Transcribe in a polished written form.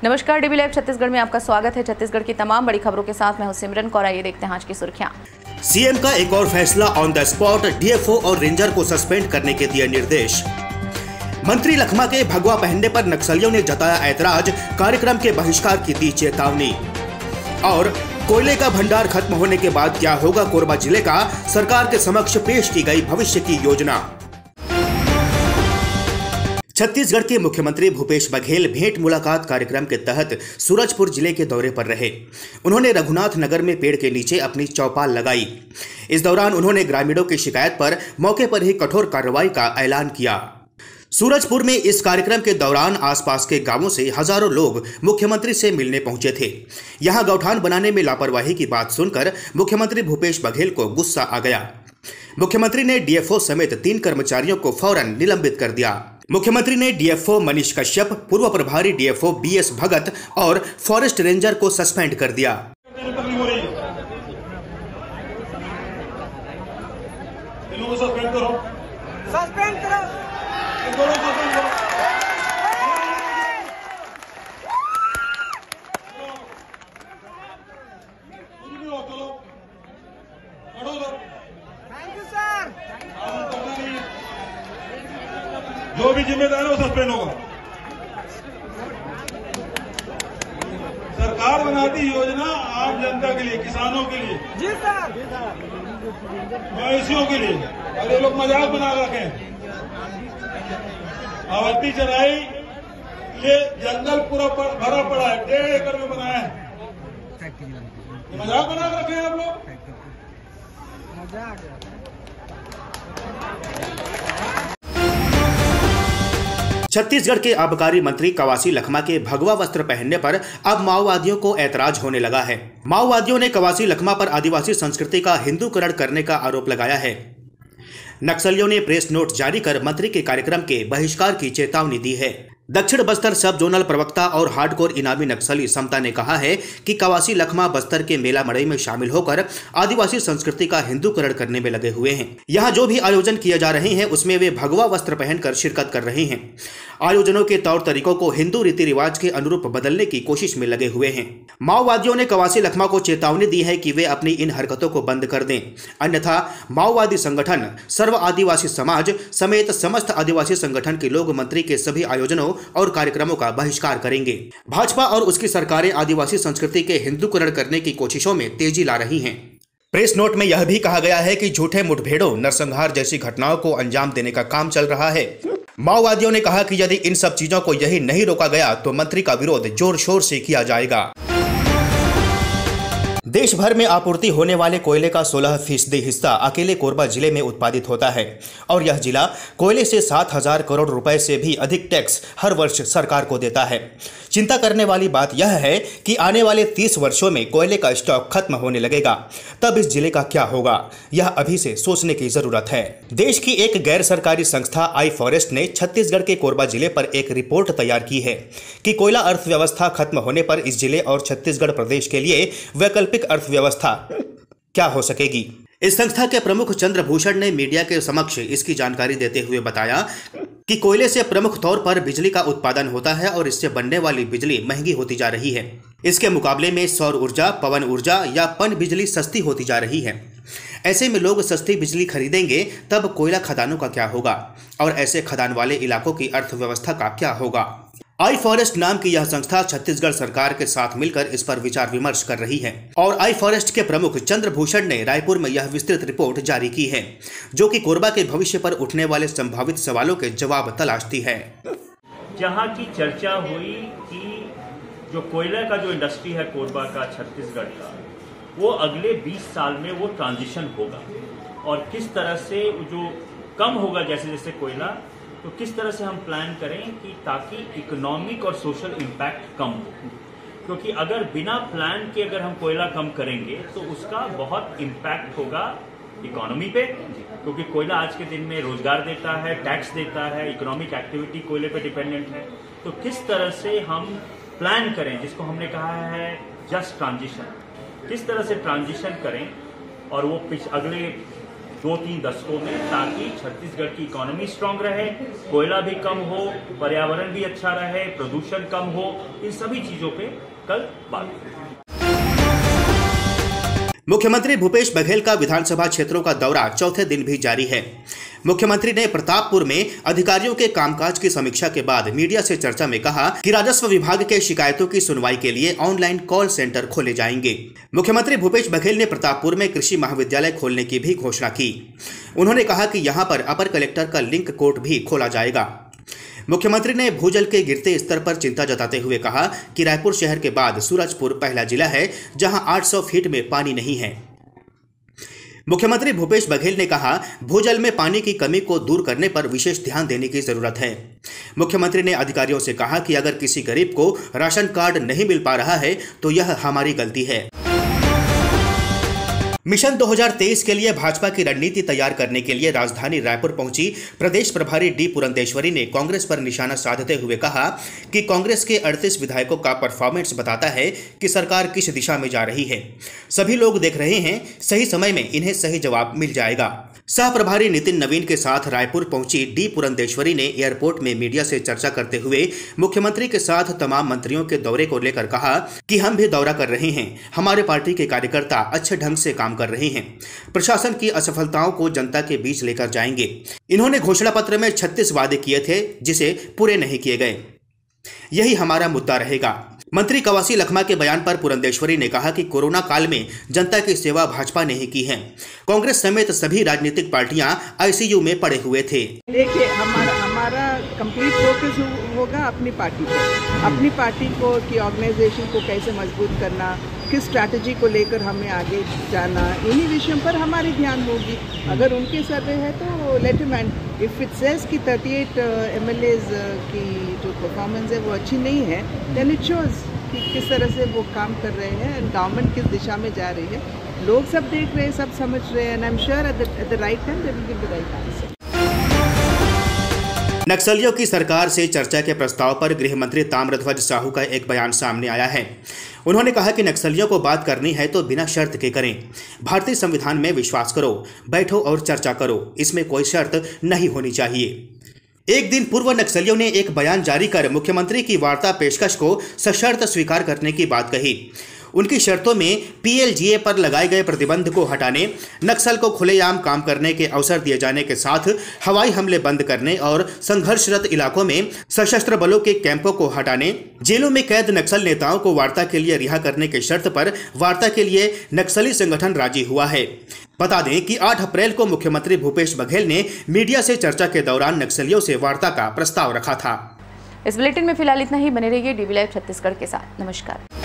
नमस्कार, dB live Chhattisgarh में आपका स्वागत है। छत्तीसगढ़ की तमाम बड़ी खबरों के साथ मैं हूं सिमरन कौर। आइए देखते हैं आज की सुर्खियां। सीएम का एक और फैसला, ऑन द स्पॉट डीएफओ और रेंजर को सस्पेंड करने के दिए निर्देश। मंत्री लखमा के भगवा पहनने पर नक्सलियों ने जताया ऐतराज, कार्यक्रम के बहिष्कार की दी चेतावनी। और कोयले का भंडार खत्म होने के बाद क्या होगा कोरबा जिले का, सरकार के समक्ष पेश की गई भविष्य की योजना। छत्तीसगढ़ के मुख्यमंत्री भूपेश बघेल भेंट मुलाकात कार्यक्रम के तहत सूरजपुर जिले के दौरे पर रहे। उन्होंने रघुनाथ नगर में पेड़ के नीचे अपनी चौपाल लगाई। इस दौरान उन्होंने ग्रामीणों की शिकायत पर मौके पर ही कठोर कार्रवाई का ऐलान किया। सूरजपुर में इस कार्यक्रम के दौरान आसपास के गांवों से हजारों लोग मुख्यमंत्री से मिलने पहुंचे थे। यहां गौठान बनाने में लापरवाही की बात सुनकर मुख्यमंत्री भूपेश बघेल को गुस्सा आ गया। मुख्यमंत्री ने डीएफओ समेत 3 कर्मचारियों को फौरन निलंबित कर दिया। मुख्यमंत्री ने डीएफओ मनीष कश्यप, पूर्व प्रभारी डीएफओ बीएस भगत और फॉरेस्ट रेंजर को सस्पेंड कर दिया। जो भी जिम्मेदार है वो सस्पेंड होगा। सरकार बनाती योजना आम जनता के लिए, किसानों के लिए, जी सर, मवेशियों के लिए, और ये लोग मजाक बना रखे हैं। आवर्ती चराई, ये जंगल पूरा भरा पड़ा है, 1.5 एकड़ में बनाया है। मजाक बना रखे हैं आप लोग। छत्तीसगढ़ के आबकारी मंत्री कवासी लखमा के भगवा वस्त्र पहनने पर अब माओवादियों को ऐतराज होने लगा है। माओवादियों ने कवासी लखमा पर आदिवासी संस्कृति का हिंदूकरण करने का आरोप लगाया है। नक्सलियों ने प्रेस नोट जारी कर मंत्री के कार्यक्रम के बहिष्कार की चेतावनी दी है। दक्षिण बस्तर सब जोनल प्रवक्ता और हार्डकोर इनामी नक्सली समता ने कहा है कि कवासी लखमा बस्तर के मेला मड़ई में शामिल होकर आदिवासी संस्कृति का हिंदूकरण करने में लगे हुए हैं। यहाँ जो भी आयोजन किए जा रहे हैं उसमें वे भगवा वस्त्र पहनकर शिरकत कर रहे हैं। आयोजनों के तौर तरीकों को हिंदू रीति रिवाज के अनुरूप बदलने की कोशिश में लगे हुए हैं। माओवादियों ने कवासी लखमा को चेतावनी दी है कि वे अपनी इन हरकतों को बंद कर दें, अन्यथा माओवादी संगठन, सर्व आदिवासी समाज समेत समस्त आदिवासी संगठन के लोग मंत्री के सभी आयोजनों और कार्यक्रमों का बहिष्कार करेंगे। भाजपा और उसकी सरकारें आदिवासी संस्कृति के हिंदूकरण करने की कोशिशों में तेजी ला रही हैं। प्रेस नोट में यह भी कहा गया है कि झूठे मुठभेड़ों, नरसंहार जैसी घटनाओं को अंजाम देने का काम चल रहा है। माओवादियों ने कहा कि यदि इन सब चीजों को यही नहीं रोका गया तो मंत्री का विरोध जोर शोर से किया जाएगा। देश भर में आपूर्ति होने वाले कोयले का 16% हिस्सा अकेले कोरबा जिले में उत्पादित होता है और यह जिला कोयले से 7,000 करोड़ रुपए से भी अधिक टैक्स हर वर्ष सरकार को देता है। चिंता करने वाली बात यह है कि आने वाले 30 वर्षों में कोयले का स्टॉक खत्म होने लगेगा, तब इस जिले का क्या होगा, यह अभी से सोचने की जरूरत है। देश की एक गैर सरकारी संस्था आई फॉरेस्ट ने छत्तीसगढ़ के कोरबा जिले पर एक रिपोर्ट तैयार की है कि कोयला अर्थव्यवस्था खत्म होने पर इस जिले और छत्तीसगढ़ प्रदेश के लिए वैकल्पिक अर्थव्यवस्था क्या हो सकेगी। इस संस्था के प्रमुख चंद्रभूषण ने मीडिया के समक्ष इसकी जानकारी देते हुए बताया कि कोयले से प्रमुख तौर पर बिजली का उत्पादन होता है और इससे बनने वाली बिजली महंगी होती जा रही है। इसके मुकाबले में सौर ऊर्जा, पवन ऊर्जा या पन बिजली सस्ती होती जा रही है। ऐसे में लोग सस्ती बिजली खरीदेंगे, तब कोयला खदानों का क्या होगा और ऐसे खदान वाले इलाकों की अर्थव्यवस्था का क्या होगा। आई फॉरेस्ट नाम की यह संस्था छत्तीसगढ़ सरकार के साथ मिलकर इस पर विचार विमर्श कर रही है और आई फॉरेस्ट के प्रमुख चंद्रभूषण ने रायपुर में यह विस्तृत रिपोर्ट जारी की है, जो कि कोरबा के भविष्य पर उठने वाले संभावित सवालों के जवाब तलाशती है। जहां की चर्चा हुई कि जो कोयला का जो इंडस्ट्री है कोरबा का, छत्तीसगढ़ का, वो अगले 20 साल में वो ट्रांजिशन होगा और किस तरह से जो कम होगा जैसे जैसे कोयला, तो किस तरह से हम प्लान करें कि ताकि इकोनॉमिक और सोशल इम्पैक्ट कम हो। क्योंकि अगर बिना प्लान के अगर हम कोयला कम करेंगे तो उसका बहुत इम्पैक्ट होगा इकोनॉमी पे, क्योंकि कोयला आज के दिन में रोजगार देता है, टैक्स देता है, इकोनॉमिक एक्टिविटी कोयले पे डिपेंडेंट है। तो किस तरह से हम प्लान करें, जिसको हमने कहा है जस्ट ट्रांजिशन, किस तरह से ट्रांजिशन करें और वो अगले 2-3 दशकों में, ताकि छत्तीसगढ़ की इकोनॉमी स्ट्रांग रहे, कोयला भी कम हो, पर्यावरण भी अच्छा रहे, प्रदूषण कम हो। इन सभी चीजों पे कल बात करेंगे। मुख्यमंत्री भूपेश बघेल का विधानसभा क्षेत्रों का दौरा चौथे दिन भी जारी है। मुख्यमंत्री ने प्रतापपुर में अधिकारियों के कामकाज की समीक्षा के बाद मीडिया से चर्चा में कहा कि राजस्व विभाग के शिकायतों की सुनवाई के लिए ऑनलाइन कॉल सेंटर खोले जाएंगे। मुख्यमंत्री भूपेश बघेल ने प्रतापपुर में कृषि महाविद्यालय खोलने की भी घोषणा की। उन्होंने कहा कि यहां पर अपर कलेक्टर का लिंक कोर्ट भी खोला जाएगा। मुख्यमंत्री ने भूजल के गिरते स्तर पर चिंता जताते हुए कहा कि रायपुर शहर के बाद सूरजपुर पहला जिला है जहां 800 फीट में पानी नहीं है। मुख्यमंत्री भूपेश बघेल ने कहा, भूजल में पानी की कमी को दूर करने पर विशेष ध्यान देने की जरूरत है। मुख्यमंत्री ने अधिकारियों से कहा कि अगर किसी गरीब को राशन कार्ड नहीं मिल पा रहा है तो यह हमारी गलती है। मिशन 2023 के लिए भाजपा की रणनीति तैयार करने के लिए राजधानी रायपुर पहुंची प्रदेश प्रभारी डी पुरंदेश्वरी ने कांग्रेस पर निशाना साधते हुए कहा कि कांग्रेस के 38 विधायकों का परफॉर्मेंस बताता है कि सरकार किस दिशा में जा रही है। सभी लोग देख रहे हैं, सही समय में इन्हें सही जवाब मिल जाएगा। सह प्रभारी नितिन नवीन के साथ रायपुर पहुंची डी पुरंदेश्वरी ने एयरपोर्ट में मीडिया से चर्चा करते हुए मुख्यमंत्री के साथ तमाम मंत्रियों के दौरे को लेकर कहा कि हम भी दौरा कर रहे हैं, हमारे पार्टी के कार्यकर्ता अच्छे ढंग से काम कर रहे हैं, प्रशासन की असफलताओं को जनता के बीच लेकर जाएंगे। इन्होंने घोषणा पत्र में 36 वादे किए थे जिसे पूरे नहीं किए गए, यही हमारा मुद्दा रहेगा। मंत्री कवासी लखमा के बयान पर पुरंदेश्वरी ने कहा कि कोरोना काल में जनता की सेवा भाजपा ने ही की है। कांग्रेस समेत सभी राजनीतिक पार्टियां आईसीयू में पड़े हुए थे। देखिए, हमारा कंप्लीट फोकस होगा अपनी पार्टी पर, अपनी पार्टी को की ऑर्गेनाइजेशन को कैसे मजबूत करना, किस स्ट्रैटेजी को लेकर हमें आगे जाना, इन्हीं विषयों पर हमारी ध्यान होगी। अगर उनके सर्वे है तो let him and if it says कि 38 एमएलएज की जो परफॉर्मेंस है वो अच्छी नहीं है, देन इट शोज कि किस तरह से वो काम कर रहे हैं एंड गवर्नमेंट किस दिशा में जा रही है। लोग सब देख रहे हैं, सब समझ रहे हैं and I am sure at the right time they will give the right answer. नक्सलियों की सरकार से चर्चा के प्रस्ताव पर गृह मंत्री ताम्रध्वज साहू का एक बयान सामने आया है। उन्होंने कहा कि नक्सलियों को बात करनी है तो बिना शर्त के करें। भारतीय संविधान में विश्वास करो, बैठो और चर्चा करो, इसमें कोई शर्त नहीं होनी चाहिए। एक दिन पूर्व नक्सलियों ने एक बयान जारी कर मुख्यमंत्री की वार्ता पेशकश को सशर्त स्वीकार करने की बात कही। उनकी शर्तों में पीएलजीए पर लगाए गए प्रतिबंध को हटाने, नक्सल को खुलेआम काम करने के अवसर दिए जाने के साथ हवाई हमले बंद करने और संघर्षरत इलाकों में सशस्त्र बलों के कैंपों को हटाने, जेलों में कैद नक्सल नेताओं को वार्ता के लिए रिहा करने की शर्त पर वार्ता के लिए नक्सली संगठन राजी हुआ है। बता दें कि 8 अप्रैल को मुख्यमंत्री भूपेश बघेल ने मीडिया से चर्चा के दौरान नक्सलियों से वार्ता का प्रस्ताव रखा था। इस बुलेटिन में फिलहाल इतना ही। बने रहिए डीवी लाइव छत्तीसगढ़ के साथ। नमस्कार।